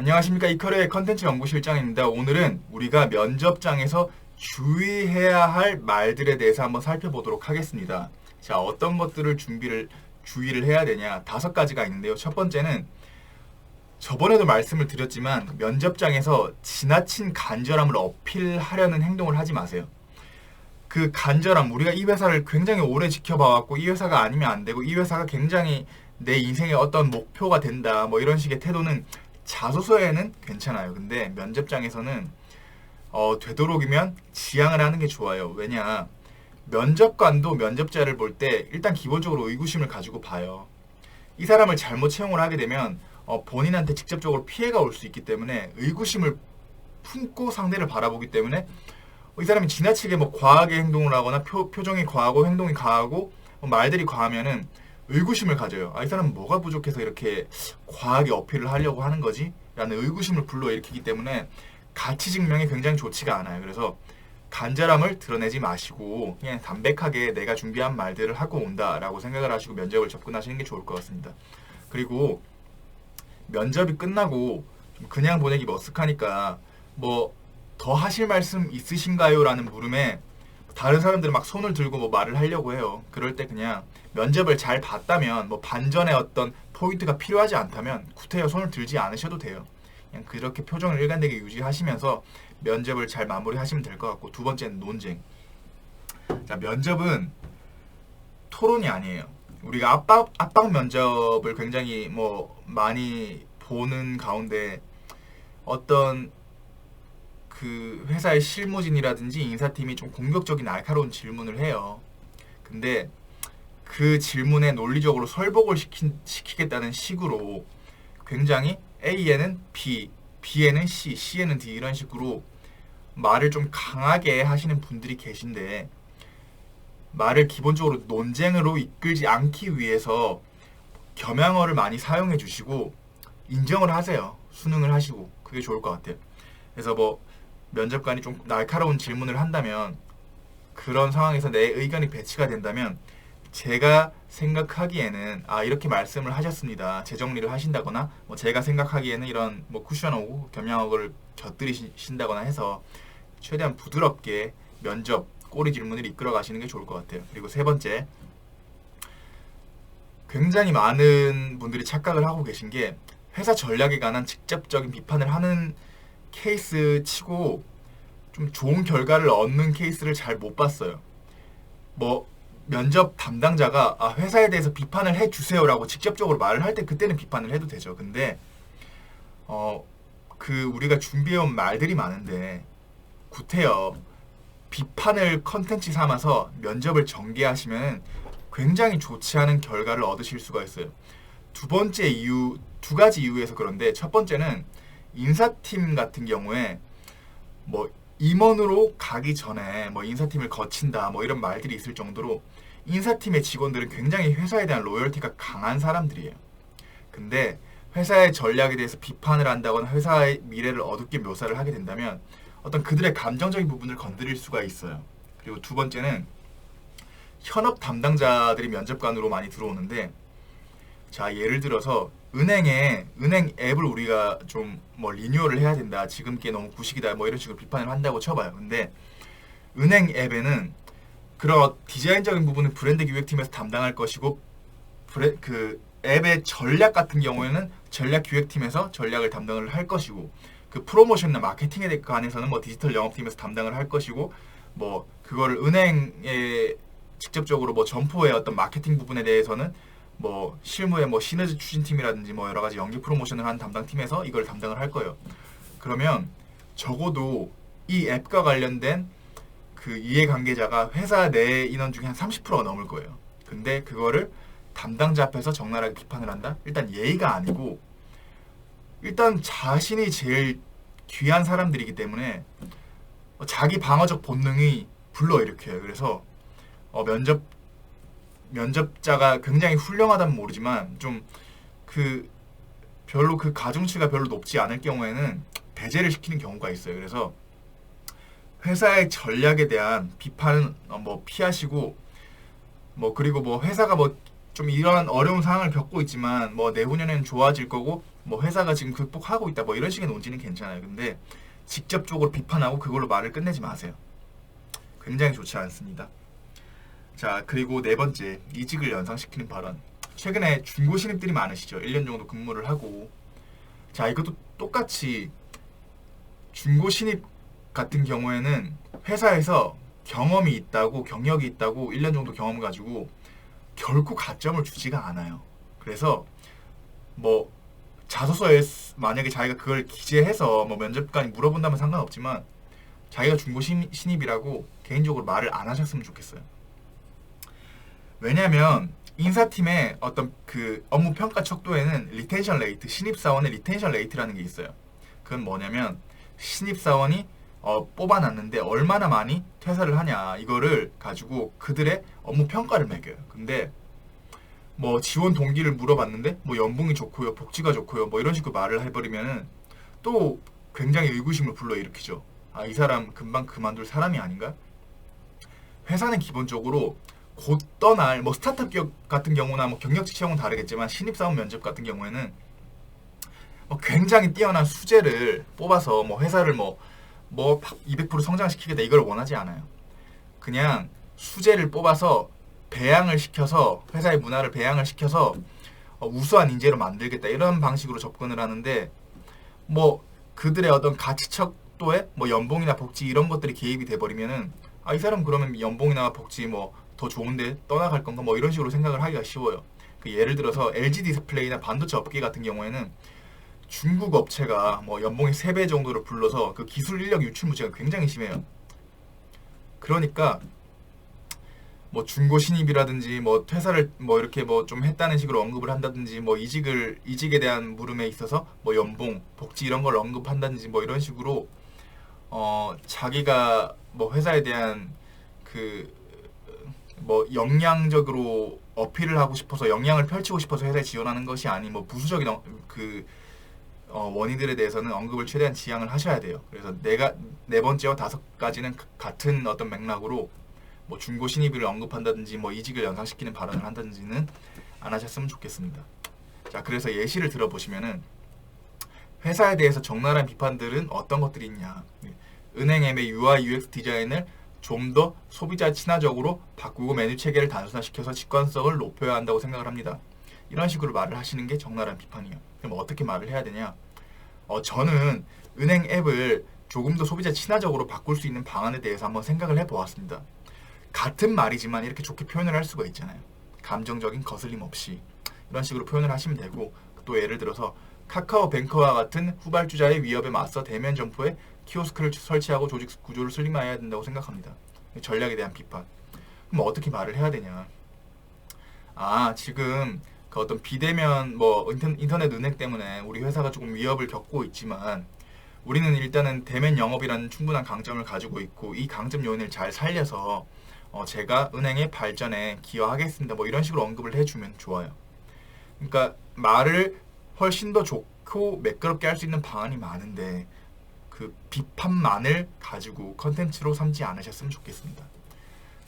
안녕하십니까. 이커리의 컨텐츠 연구실장입니다. 오늘은 우리가 면접장에서 주의해야 할 말들에 대해서 한번 살펴보도록 하겠습니다. 자, 어떤 것들을 주의를 해야 되냐. 5가지가 있는데요. 첫 번째는 저번에도 말씀을 드렸지만 면접장에서 지나친 간절함을 어필하려는 행동을 하지 마세요. 그 간절함, 우리가 이 회사를 굉장히 오래 지켜봐왔고 이 회사가 아니면 안 되고 이 회사가 굉장히 내 인생의 어떤 목표가 된다, 뭐 이런 식의 태도는 자소서에는 괜찮아요. 근데 면접장에서는 되도록이면 지양을 하는 게 좋아요. 왜냐, 면접관도 면접자를 볼 때 일단 기본적으로 의구심을 가지고 봐요. 이 사람을 잘못 채용을 하게 되면 본인한테 직접적으로 피해가 올 수 있기 때문에 의구심을 품고 상대를 바라보기 때문에 이 사람이 지나치게 뭐 과하게 행동을 하거나 표정이 과하고 행동이 과하고 말들이 과하면은 의구심을 가져요. 이 사람은 뭐가 부족해서 이렇게 과하게 어필을 하려고 하는 거지? 라는 의구심을 불러일으키기 때문에 가치 증명이 굉장히 좋지가 않아요. 그래서 간절함을 드러내지 마시고 그냥 담백하게 내가 준비한 말들을 하고 온다라고 생각을 하시고 면접을 접근하시는 게 좋을 것 같습니다. 그리고 면접이 끝나고 그냥 보내기 머쓱하니까 뭐 더 하실 말씀 있으신가요? 라는 물음에 다른 사람들은 막 손을 들고 뭐 말을 하려고 해요. 그럴 때 그냥 면접을 잘 봤다면 뭐 반전의 어떤 포인트가 필요하지 않다면 구태여 손을 들지 않으셔도 돼요. 그냥 그렇게 표정을 일관되게 유지하시면서 면접을 잘 마무리하시면 될 것 같고, 두 번째는 논쟁. 자, 면접은 토론이 아니에요. 우리가 압박 면접을 굉장히 뭐 많이 보는 가운데 어떤 그 회사의 실무진이라든지 인사팀이 좀 공격적인 날카로운 질문을 해요. 근데 그 질문에 논리적으로 설복을 시키겠다는 식으로 굉장히 A에는 B, B에는 C, C에는 D 이런 식으로 말을 좀 강하게 하시는 분들이 계신데, 말을 기본적으로 논쟁으로 이끌지 않기 위해서 겸양어를 많이 사용해 주시고 인정을 하세요. 수능을 하시고. 그게 좋을 것 같아요. 그래서 뭐 면접관이 좀 날카로운 질문을 한다면, 그런 상황에서 내 의견이 배치가 된다면 제가 생각하기에는 이렇게 말씀을 하셨습니다. 재정리를 하신다거나 뭐 제가 생각하기에는 이런 뭐 쿠션어고 겸양어를 곁들이신다거나 해서 최대한 부드럽게 면접 꼬리 질문을 이끌어 가시는 게 좋을 것 같아요. 그리고 세 번째, 굉장히 많은 분들이 착각을 하고 계신 게 회사 전략에 관한 직접적인 비판을 하는 케이스 치고 좀 좋은 결과를 얻는 케이스를 잘 못 봤어요. 뭐 면접 담당자가 회사에 대해서 비판을 해주세요라고 직접적으로 말을 할 때 그때는 비판을 해도 되죠. 근데 우리가 준비해온 말들이 많은데 구태여 비판을 컨텐츠 삼아서 면접을 전개하시면 굉장히 좋지 않은 결과를 얻으실 수가 있어요. 두 가지 이유에서 그런데, 첫 번째는 인사팀 같은 경우에 뭐 임원으로 가기 전에 뭐 인사팀을 거친다 뭐 이런 말들이 있을 정도로 인사팀의 직원들은 굉장히 회사에 대한 로열티가 강한 사람들이에요. 근데 회사의 전략에 대해서 비판을 한다거나 회사의 미래를 어둡게 묘사를 하게 된다면 어떤 그들의 감정적인 부분을 건드릴 수가 있어요. 그리고 두 번째는 현업 담당자들이 면접관으로 많이 들어오는데, 자, 예를 들어서 은행 앱을 우리가 좀 뭐 리뉴얼을 해야 된다, 지금 게 너무 구식이다, 뭐 이런 식으로 비판을 한다고 쳐봐요. 근데 은행 앱에는 그런 디자인적인 부분은 브랜드 기획팀에서 담당할 것이고, 그 앱의 전략 같은 경우에는 전략 기획팀에서 전략을 담당을 할 것이고, 그 프로모션이나 마케팅에 관해서는 뭐 디지털 영업팀에서 담당을 할 것이고, 뭐 그거를 은행에 직접적으로 뭐 점포의 어떤 마케팅 부분에 대해서는 뭐 실무의 뭐 시너지 추진팀이라든지 뭐 여러 가지 연계 프로모션을 하는 담당팀에서 이걸 담당을 할 거예요. 그러면 적어도 이 앱과 관련된 그 이해관계자가 회사 내 인원 중에 한 30%가 넘을 거예요. 근데 그거를 담당자 앞에서 적나라하게 비판을 한다? 일단 예의가 아니고, 일단 자신이 제일 귀한 사람들이기 때문에 자기 방어적 본능이 불러일으켜요. 그래서 면접자가 굉장히 훌륭하다면 모르지만 좀 별로 그 가중치가 별로 높지 않을 경우에는 배제를 시키는 경우가 있어요. 그래서 회사의 전략에 대한 비판은 뭐 피하시고, 뭐 그리고 뭐 회사가 뭐 좀 이러한 어려운 상황을 겪고 있지만 뭐 내후년에는 좋아질 거고 뭐 회사가 지금 극복하고 있다 뭐 이런 식의 논지는 괜찮아요. 근데 직접적으로 비판하고 그걸로 말을 끝내지 마세요. 굉장히 좋지 않습니다. 자, 그리고 네 번째, 이직을 연상시키는 발언. 최근에 중고 신입들이 많으시죠. 1년 정도 근무를 하고. 자, 이것도 똑같이 중고 신입 같은 경우에는 회사에서 경험이 있다고, 경력이 있다고 1년 정도 경험 가지고 결코 가점을 주지가 않아요. 그래서 뭐 자소서에 만약에 자기가 그걸 기재해서 뭐 면접관이 물어본다면 상관없지만 자기가 중고 신입이라고 개인적으로 말을 안 하셨으면 좋겠어요. 왜냐면 인사팀의 어떤 그 업무 평가 척도에는 리텐션 레이트, 신입사원의 리텐션 레이트라는 게 있어요. 그건 뭐냐면 신입사원이 뽑아놨는데 얼마나 많이 퇴사를 하냐 이거를 가지고 그들의 업무 평가를 매겨요. 근데 뭐 지원 동기를 물어봤는데 뭐 연봉이 좋고요, 복지가 좋고요, 뭐 이런 식으로 말을 해버리면은 또 굉장히 의구심을 불러일으키죠. 아, 이 사람 금방 그만둘 사람이 아닌가? 회사는 기본적으로 곧 떠날 뭐 스타트업 기업 같은 경우나 뭐 경력직 채용은 다르겠지만 신입사원 면접 같은 경우에는 뭐 굉장히 뛰어난 수재를 뽑아서 뭐 회사를 뭐 200% 성장시키겠다 이걸 원하지 않아요. 그냥 수재를 뽑아서 배양을 시켜서 회사의 문화를 배양을 시켜서 우수한 인재로 만들겠다 이런 방식으로 접근을 하는데 뭐 그들의 어떤 가치 척도에 뭐 연봉이나 복지 이런 것들이 개입이 돼버리면은 아, 이 사람 그러면 연봉이나 복지 뭐 더 좋은데 떠나갈 건가 뭐 이런 식으로 생각을 하기가 쉬워요. 그 예를 들어서 LG 디스플레이나 반도체 업계 같은 경우에는 중국 업체가 뭐 연봉이 3배 정도를 불러서 그 기술 인력 유출 문제가 굉장히 심해요. 그러니까 뭐 중고 신입이라든지 뭐 퇴사를 뭐 이렇게 뭐 좀 했다는 식으로 언급을 한다든지 뭐 이직에 대한 물음에 있어서 뭐 연봉, 복지 이런 걸 언급한다든지 뭐 이런 식으로 자기가 뭐 회사에 대한 그 뭐 역량적으로 어필을 하고 싶어서 역량을 펼치고 싶어서 회사에 지원하는 것이 아닌 뭐 부수적인 원인들에 대해서는 언급을 최대한 지양을 하셔야 돼요. 그래서 네 번째와 다섯 가지는 같은 어떤 맥락으로 뭐 중고 신입을 언급한다든지 뭐 이직을 연상시키는 발언을 한다든지는 안 하셨으면 좋겠습니다. 자, 그래서 예시를 들어보시면은 회사에 대해서 적나라한 비판들은 어떤 것들이 있냐. 은행 앱의 UI UX 디자인을 좀 더 소비자 친화적으로 바꾸고 메뉴 체계를 단순화시켜서 직관성을 높여야 한다고 생각을 합니다. 이런 식으로 말을 하시는 게 적나라한 비판이에요. 그럼 어떻게 말을 해야 되냐? 저는 은행 앱을 조금 더 소비자 친화적으로 바꿀 수 있는 방안에 대해서 한번 생각을 해보았습니다. 같은 말이지만 이렇게 좋게 표현을 할 수가 있잖아요. 감정적인 거슬림 없이 이런 식으로 표현을 하시면 되고, 또 예를 들어서 카카오뱅크와 같은 후발주자의 위협에 맞서 대면 점포에 키오스크를 설치하고 조직 구조를 슬림화해야 된다고 생각합니다. 전략에 대한 비판. 그럼 어떻게 말을 해야 되냐? 아, 지금 그 어떤 비대면 뭐 인터넷 은행 때문에 우리 회사가 조금 위협을 겪고 있지만 우리는 일단은 대면 영업이라는 충분한 강점을 가지고 있고 이 강점 요인을 잘 살려서 제가 은행의 발전에 기여하겠습니다. 뭐 이런 식으로 언급을 해주면 좋아요. 그러니까 말을 훨씬 더 좋고 매끄럽게 할 수 있는 방안이 많은데 그 비판만을 가지고 컨텐츠로 삼지 않으셨으면 좋겠습니다.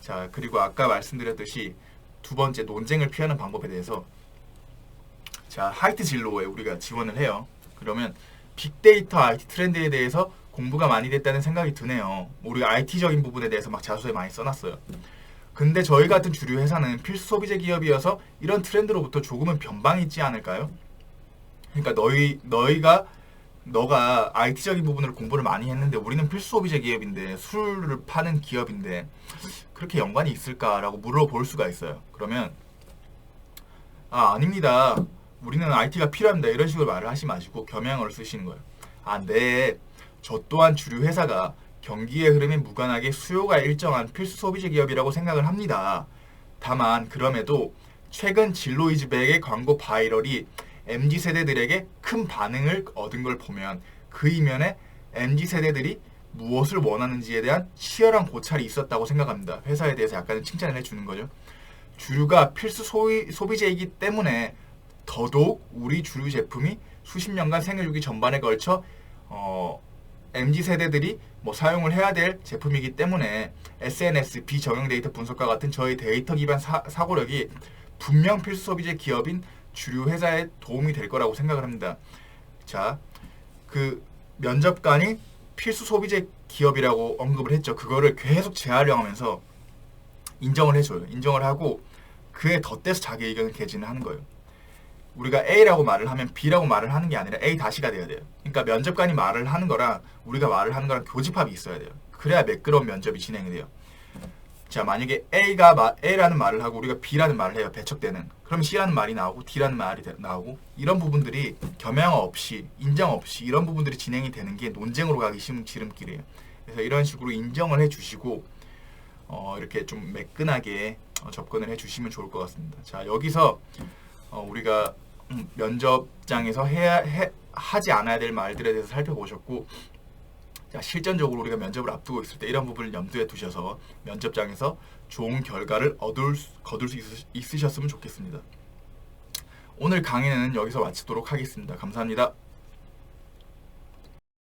자, 그리고 아까 말씀드렸듯이 두 번째 논쟁을 피하는 방법에 대해서, 자, 하이트 진로에 우리가 지원을 해요. 그러면 빅데이터 IT 트렌드에 대해서 공부가 많이 됐다는 생각이 드네요. 우리가 IT적인 부분에 대해서 막 자소서에 많이 써놨어요. 근데 저희 같은 주류 회사는 필수 소비재 기업이어서 이런 트렌드로부터 조금은 변방이 있지 않을까요? 그러니까 너가 IT적인 부분으로 공부를 많이 했는데 우리는 필수 소비재 기업인데 술을 파는 기업인데 그렇게 연관이 있을까라고 물어볼 수가 있어요. 그러면 아닙니다. 우리는 IT가 필요합니다. 이런 식으로 말을 하지 마시고 겸양어를 쓰시는 거예요. 네. 저 또한 주류 회사가 경기의 흐름에 무관하게 수요가 일정한 필수 소비재 기업이라고 생각을 합니다. 다만 그럼에도 최근 진로이즈백의 광고 바이럴이 MZ세대들에게 큰 반응을 얻은 걸 보면 그 이면에 MZ세대들이 무엇을 원하는지에 대한 치열한 고찰이 있었다고 생각합니다. 회사에 대해서 약간은 칭찬을 해주는 거죠. 주류가 필수 소비재이기 때문에 더더욱 우리 주류 제품이 수십 년간 생애주기 전반에 걸쳐 MZ세대들이 뭐 사용을 해야 될 제품이기 때문에 SNS, 비정형 데이터 분석과 같은 저희 데이터 기반 사고력이 분명 필수 소비재 기업인 주류 회사에 도움이 될 거라고 생각을 합니다. 자, 그 면접관이 필수 소비재 기업이라고 언급을 했죠. 그거를 계속 재활용하면서 인정을 해줘요. 인정을 하고 그에 덧대서 자기 의견을 개진을 하는 거예요. 우리가 A라고 말을 하면 B라고 말을 하는 게 아니라 A-가 돼야 돼요. 그러니까 면접관이 말을 하는 거랑 우리가 말을 하는 거랑 교집합이 있어야 돼요. 그래야 매끄러운 면접이 진행이 돼요. 자, 만약에 A라는 말을 하고 우리가 B라는 말을 해요. 배척되는. 그럼 C라는 말이 나오고 D라는 말이 나오고 이런 부분들이 겸양 없이 인정 없이 이런 부분들이 진행이 되는 게 논쟁으로 가기 쉬운 지름길이에요. 그래서 이런 식으로 인정을 해주시고 이렇게 좀 매끈하게 접근을 해주시면 좋을 것 같습니다. 자, 여기서 우리가 면접장에서 하지 않아야 될 말들에 대해서 살펴보셨고, 자, 실전적으로 우리가 면접을 앞두고 있을 때 이런 부분을 염두에 두셔서 면접장에서 좋은 결과를 거둘 수 있으셨으면 좋겠습니다. 오늘 강의는 여기서 마치도록 하겠습니다. 감사합니다.